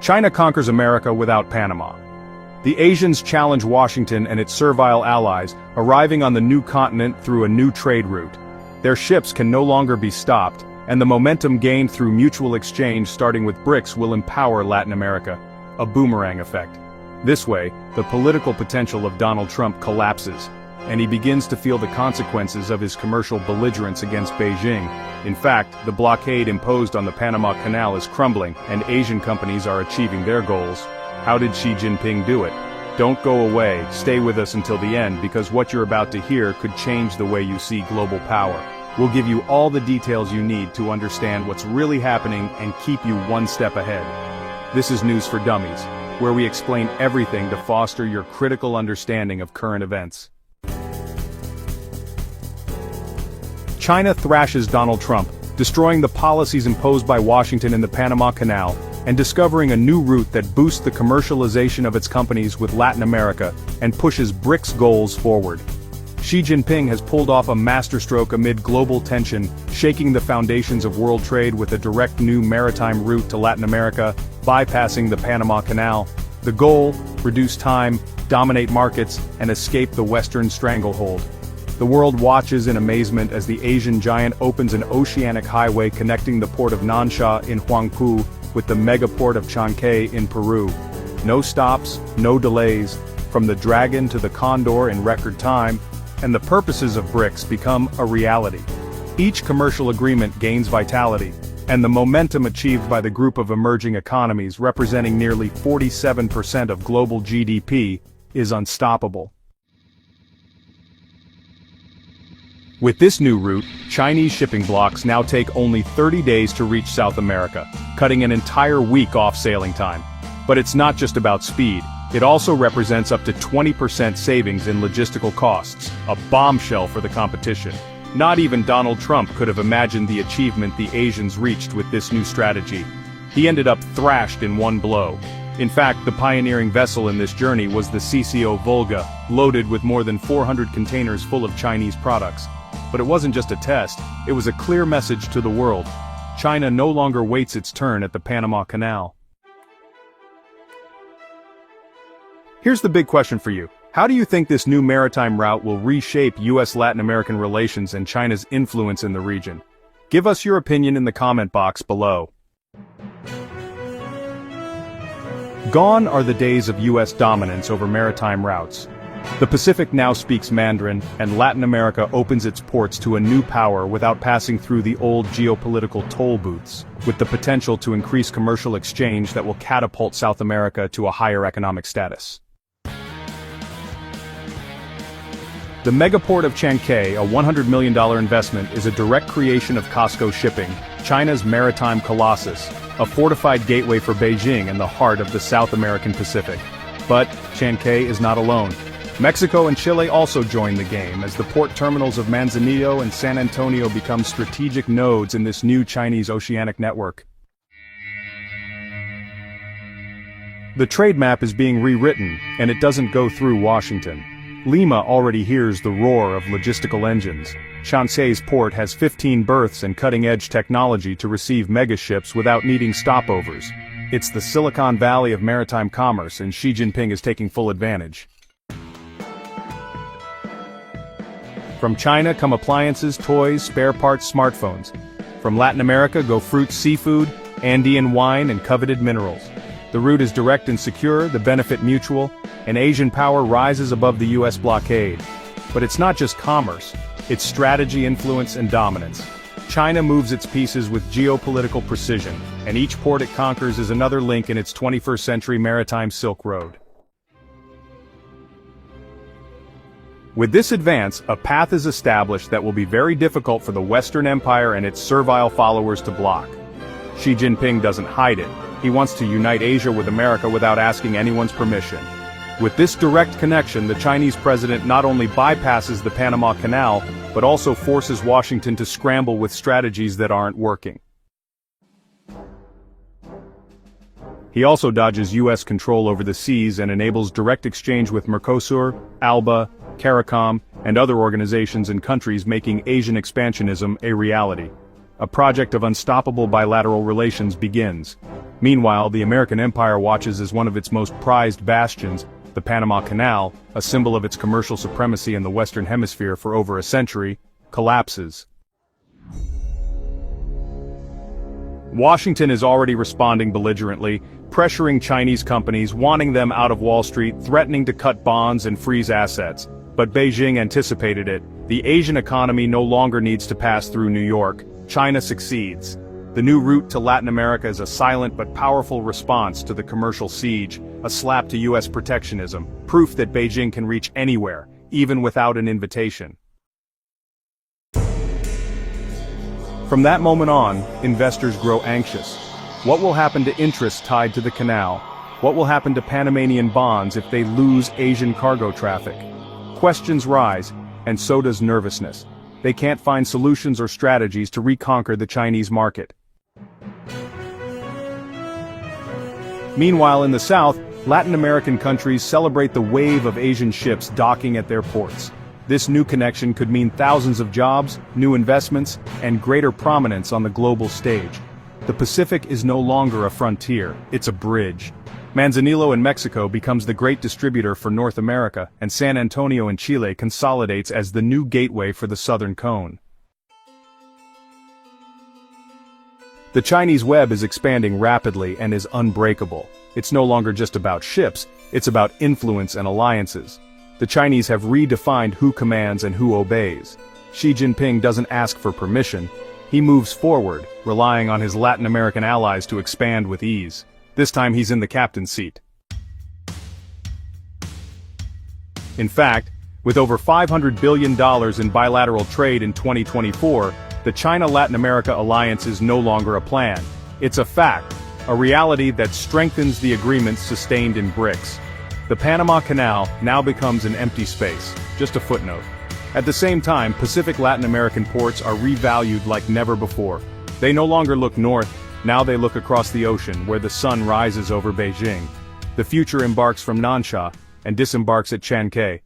China conquers America without Panama. The Asians challenge Washington and its servile allies, arriving on the new continent through a new trade route. Their ships can no longer be stopped, and the momentum gained through mutual exchange starting with BRICS will empower Latin America. A boomerang effect. This way, the political potential of Donald Trump collapses, and he begins to feel the consequences of his commercial belligerence against Beijing. In fact, the blockade imposed on the Panama Canal is crumbling, and Asian companies are achieving their goals. How did Xi Jinping do it? Don't go away, stay with us until the end, because what you're about to hear could change the way you see global power. We'll give you all the details you need to understand what's really happening and keep you one step ahead. This is News for Dummies, where we explain everything to foster your critical understanding of current events. China thrashes Donald Trump, destroying the policies imposed by Washington in the Panama Canal, and discovering a new route that boosts the commercialization of its companies with Latin America and pushes BRICS goals forward. Xi Jinping has pulled off a masterstroke amid global tension, shaking the foundations of world trade with a direct new maritime route to Latin America, bypassing the Panama Canal. The goal: reduce time, dominate markets, and escape the Western stranglehold. The world watches in amazement as the Asian giant opens an oceanic highway connecting the port of Nansha in Huangpu with the megaport of Chancay in Peru. No stops, no delays, from the Dragon to the Condor in record time, and the purposes of BRICS become a reality. Each commercial agreement gains vitality, and the momentum achieved by the group of emerging economies representing nearly 47% of global GDP is unstoppable. With this new route, Chinese shipping blocks now take only 30 days to reach South America, cutting an entire week off sailing time. But it's not just about speed, it also represents up to 20% savings in logistical costs, a bombshell for the competition. Not even Donald Trump could have imagined the achievement the Asians reached with this new strategy. He ended up thrashed in one blow. In fact, the pioneering vessel in this journey was the CCO Volga, loaded with more than 400 containers full of Chinese products. But it wasn't just a test, it was a clear message to the world. China no longer waits its turn at the Panama Canal. Here's the big question for you. How do you think this new maritime route will reshape US-Latin American relations and China's influence in the region? Give us your opinion in the comment box below. Gone are the days of US dominance over maritime routes. The Pacific now speaks Mandarin, and Latin America opens its ports to a new power without passing through the old geopolitical toll booths, with the potential to increase commercial exchange that will catapult South America to a higher economic status. The megaport of Chancay, a $100 million investment, is a direct creation of COSCO Shipping, China's maritime colossus, a fortified gateway for Beijing in the heart of the South American Pacific. But Chancay is not alone. Mexico and Chile also join the game as the port terminals of Manzanillo and San Antonio become strategic nodes in this new Chinese oceanic network. The trade map is being rewritten, and it doesn't go through Washington. Lima already hears the roar of logistical engines. Chancay's port has 15 berths and cutting-edge technology to receive megaships without needing stopovers. It's the Silicon Valley of maritime commerce, and Xi Jinping is taking full advantage. From China come appliances, toys, spare parts, smartphones. From Latin America go fruits, seafood, Andean wine, and coveted minerals. The route is direct and secure, the benefit mutual, and Asian power rises above the US blockade. But it's not just commerce, it's strategy, influence, and dominance. China moves its pieces with geopolitical precision, and each port it conquers is another link in its 21st century maritime Silk Road. With this advance, a path is established that will be very difficult for the Western Empire and its servile followers to block. Xi Jinping doesn't hide it. He wants to unite Asia with America without asking anyone's permission. With this direct connection, the Chinese president not only bypasses the Panama Canal, but also forces Washington to scramble with strategies that aren't working. He also dodges US control over the seas and enables direct exchange with Mercosur, ALBA, CARICOM, and other organizations and countries, making Asian expansionism a reality. A project of unstoppable bilateral relations begins. Meanwhile, the American empire watches as one of its most prized bastions, the Panama Canal, a symbol of its commercial supremacy in the Western Hemisphere for over a century, collapses. Washington is already responding belligerently, pressuring Chinese companies, wanting them out of Wall Street, threatening to cut bonds and freeze assets. But Beijing anticipated it. The Asian economy no longer needs to pass through New York. China succeeds. The new route to Latin America is a silent but powerful response to the commercial siege, a slap to U.S. protectionism, proof that Beijing can reach anywhere, even without an invitation. From that moment on, investors grow anxious. What will happen to interests tied to the canal? What will happen to Panamanian bonds if they lose Asian cargo traffic? Questions rise, and so does nervousness. They can't find solutions or strategies to reconquer the Chinese market. Meanwhile, in the south, Latin American countries celebrate the wave of Asian ships docking at their ports. This new connection could mean thousands of jobs, new investments, and greater prominence on the global stage. The Pacific is no longer a frontier, it's a bridge. Manzanillo in Mexico becomes the great distributor for North America, and San Antonio in Chile consolidates as the new gateway for the Southern Cone. The Chinese web is expanding rapidly and is unbreakable. It's no longer just about ships, it's about influence and alliances. The Chinese have redefined who commands and who obeys. Xi Jinping doesn't ask for permission. He moves forward, relying on his Latin American allies to expand with ease. This time he's in the captain's seat. In fact, with over $500 billion in bilateral trade in 2024, the China-Latin America alliance is no longer a plan. It's a fact, a reality that strengthens the agreements sustained in BRICS. The Panama Canal now becomes an empty space, just a footnote. At the same time, Pacific Latin American ports are revalued like never before. They no longer look north, now they look across the ocean where the sun rises over Beijing. The future embarks from Nansha and disembarks at Chancay.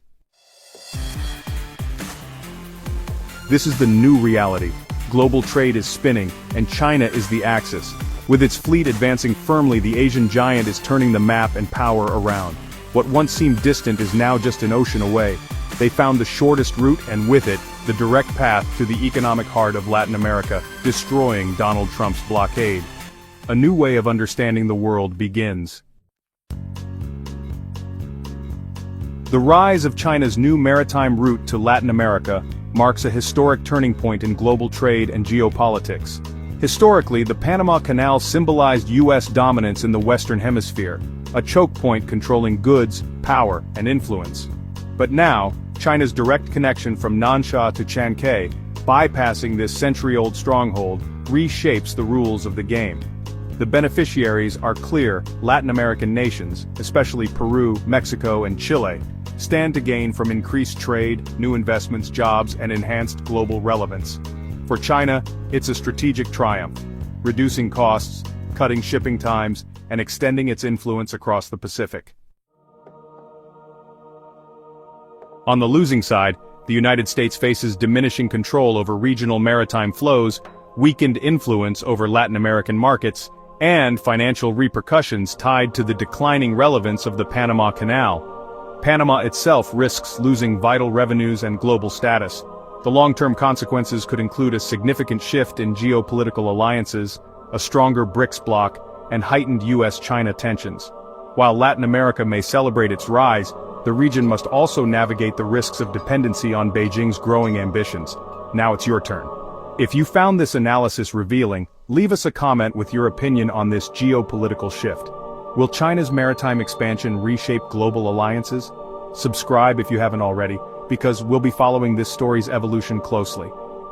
This is the new reality. Global trade is spinning, and China is the axis. With its fleet advancing firmly, the Asian giant is turning the map and power around. What once seemed distant is now just an ocean away. They found the shortest route and with it, the direct path to the economic heart of Latin America, destroying Donald Trump's blockade. A new way of understanding the world begins. The rise of China's new maritime route to Latin America marks a historic turning point in global trade and geopolitics. Historically, the Panama Canal symbolized U.S. dominance in the Western Hemisphere, a choke point controlling goods, power, and influence. But now, China's direct connection from Nansha to Chancay, bypassing this century-old stronghold, reshapes the rules of the game. The beneficiaries are clear. Latin American nations, especially Peru, Mexico, and Chile, stand to gain from increased trade, new investments, jobs, and enhanced global relevance. For China, it's a strategic triumph, reducing costs, cutting shipping times, and extending its influence across the Pacific. On the losing side, the United States faces diminishing control over regional maritime flows, weakened influence over Latin American markets, and financial repercussions tied to the declining relevance of the Panama Canal. Panama itself risks losing vital revenues and global status. The long-term consequences could include a significant shift in geopolitical alliances, a stronger BRICS bloc, and heightened U.S.-China tensions. While Latin America may celebrate its rise, the region must also navigate the risks of dependency on Beijing's growing ambitions. Now it's your turn. If you found this analysis revealing, leave us a comment with your opinion on this geopolitical shift. Will China's maritime expansion reshape global alliances? Subscribe if you haven't already, because we'll be following this story's evolution closely.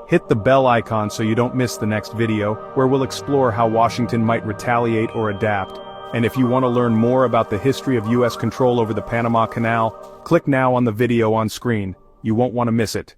Hit the bell icon so you don't miss the next video, where we'll explore how Washington might retaliate or adapt. And if you want to learn more about the history of U.S. control over the Panama Canal, click now on the video on screen. You won't want to miss it.